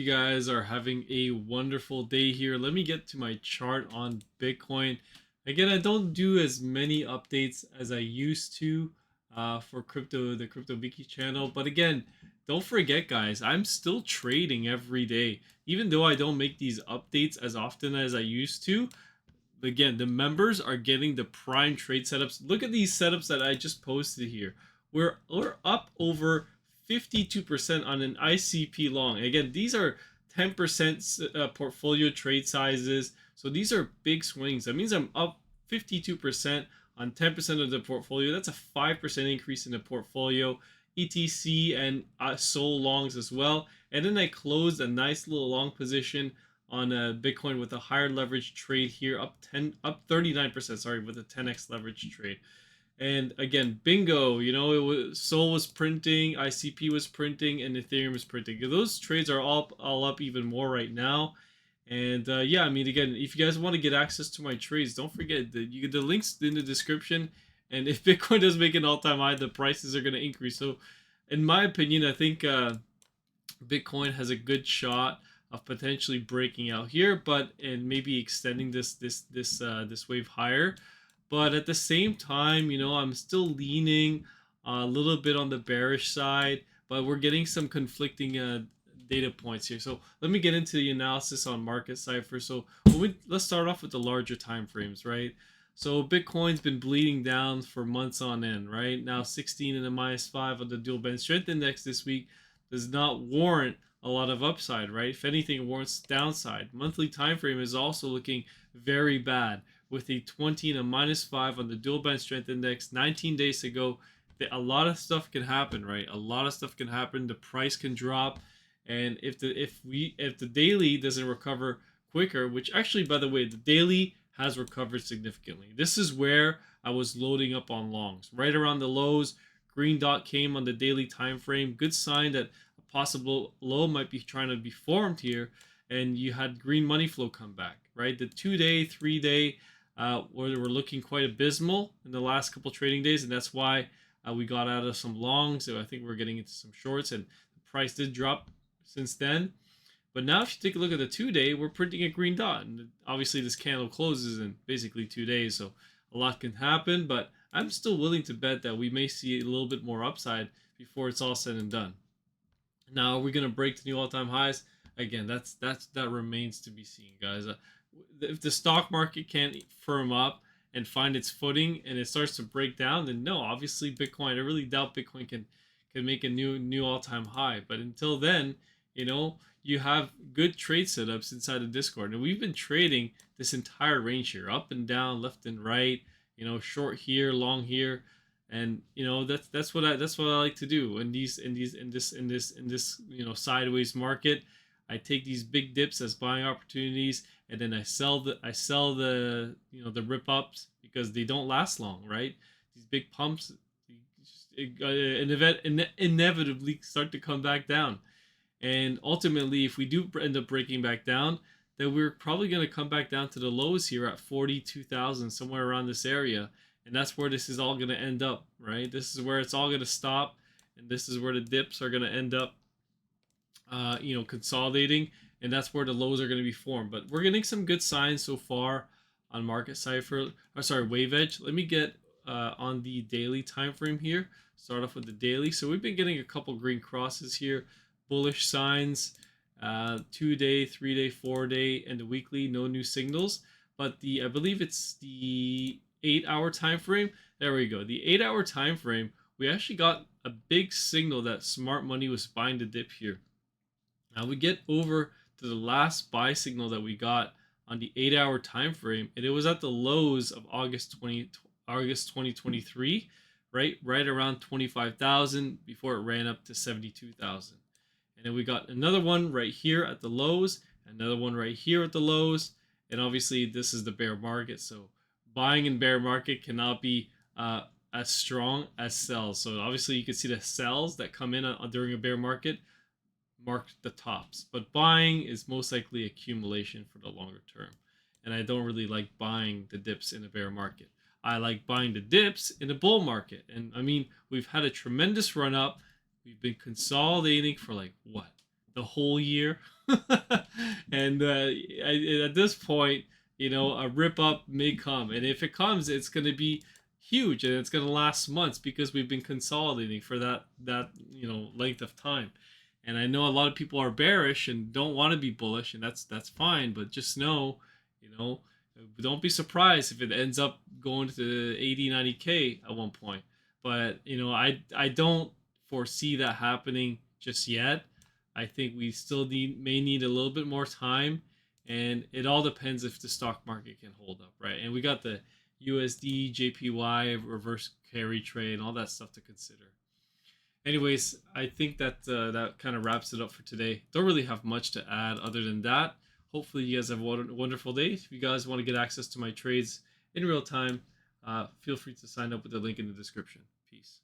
you guys are having a wonderful day here. Let me get to my chart on Bitcoin. Again, I don't do as many updates as I used to for the Crypto Wiki channel. But again, don't forget, guys, I'm still trading every day. Even though I don't make these updates as often as I used to, again, the members are getting the prime trade setups. Look at these setups that I just posted here. We're up over 52% on an ICP long. Again, these are 10% portfolio trade sizes. So these are big swings. That means I'm up 52% on 10% of the portfolio. That's a 5% increase in the portfolio. ETC and SOL longs as well. And then I closed a nice little long position on Bitcoin with a higher leverage trade here, up 39%, sorry, with a 10x leverage trade. And again, bingo, you know, it was SOL was printing, ICP was printing, and Ethereum was printing. Those trades are all up even more right now. And yeah, I mean, again, if you guys want to get access to my trades, don't forget that you get the links in the description. And if Bitcoin does make an all-time high, the prices are going to increase. So, in my opinion, I think Bitcoin has a good shot of potentially breaking out here, and maybe extending this wave higher. But at the same time, you know, I'm still leaning a little bit on the bearish side, but we're getting some conflicting data points here. So let me get into the analysis on market cipher. So let's start off with the larger time frames, right? So Bitcoin's been bleeding down for months on end, right? Now 16 and a -5 on the dual band strength index this week does not warrant a lot of upside, right? If anything, it warrants downside. Monthly time frame is also looking very bad with a 20 and a -5 on the dual band strength index 19 days ago. A lot of stuff can happen, right? A lot of stuff can happen. The price can drop, and if the daily doesn't recover quicker, which actually, by the way, the daily has recovered significantly. This is where I was loading up on longs, right around the lows. Green dot came on the daily time frame. Good sign that a possible low might be trying to be formed here, and you had green money flow come back, right? The 2-day, 3-day were looking quite abysmal in the last couple trading days, and that's why we got out of some longs. So I think we're getting into some shorts, and the price did drop since then. But now if you take a look at the 2-day, we're printing a green dot. And obviously this candle closes in basically 2 days, so a lot can happen. But I'm still willing to bet that we may see a little bit more upside before it's all said and done. Now, are we going to break the new all-time highs? Again, that remains to be seen, guys. If the stock market can't firm up and find its footing and it starts to break down, then no, obviously Bitcoin, I really doubt Bitcoin can make a new all-time high. But until then, you know, you have good trade setups inside the Discord. And we've been trading this entire range here, up and down, left and right, you know, short here, long here. And you know, that's what I like to do in this you know, sideways market. I take these big dips as buying opportunities, and then I sell the you know, the rip ups, because they don't last long, right? These big pumps inevitably start to come back down. And ultimately, if we do end up breaking back down, then we're probably going to come back down to the lows here at 42,000, somewhere around this area. And that's where this is all going to end up, right? This is where it's all going to stop. And this is where the dips are going to end up, you know, consolidating. And that's where the lows are going to be formed. But we're getting some good signs so far on market cipher, or sorry, wave edge. Let me get on the daily time frame here. Start off with the daily. So we've been getting a couple green crosses here. Bullish signs, 2-day, 3-day, 4-day, and the weekly, no new signals. But I believe it's the 8-hour time frame. There we go. The 8-hour time frame, we actually got a big signal that smart money was buying the dip here. Now we get over to the last buy signal that we got on the 8-hour time frame, and it was at the lows of August 2023, right around 25,000 before it ran up to 72,000. And then we got another one right here at the lows, another one right here at the lows. And obviously this is the bear market. So buying in bear market cannot be as strong as sells. So obviously you can see the sells that come in during a bear market mark the tops. But buying is most likely accumulation for the longer term. And I don't really like buying the dips in a bear market. I like buying the dips in a bull market. And I mean, we've had a tremendous run up. We've been consolidating for like what? the whole year. And at this point, a rip up may come, and if it comes, it's going to be huge, and it's going to last months because we've been consolidating for that length of time. And I know a lot of people are bearish and don't want to be bullish, and that's fine. But just know, you know, don't be surprised if it ends up going to 80, 90K at one point. But I don't foresee that happening just yet. I think we still may need a little bit more time, and it all depends if the stock market can hold up, right? And we got the USD, JPY, reverse carry trade, and all that stuff to consider. Anyways, I think that that kind of wraps it up for today. Don't really have much to add other than that. Hopefully, you guys have a wonderful day. If you guys want to get access to my trades in real time, feel free to sign up with the link in the description. Peace.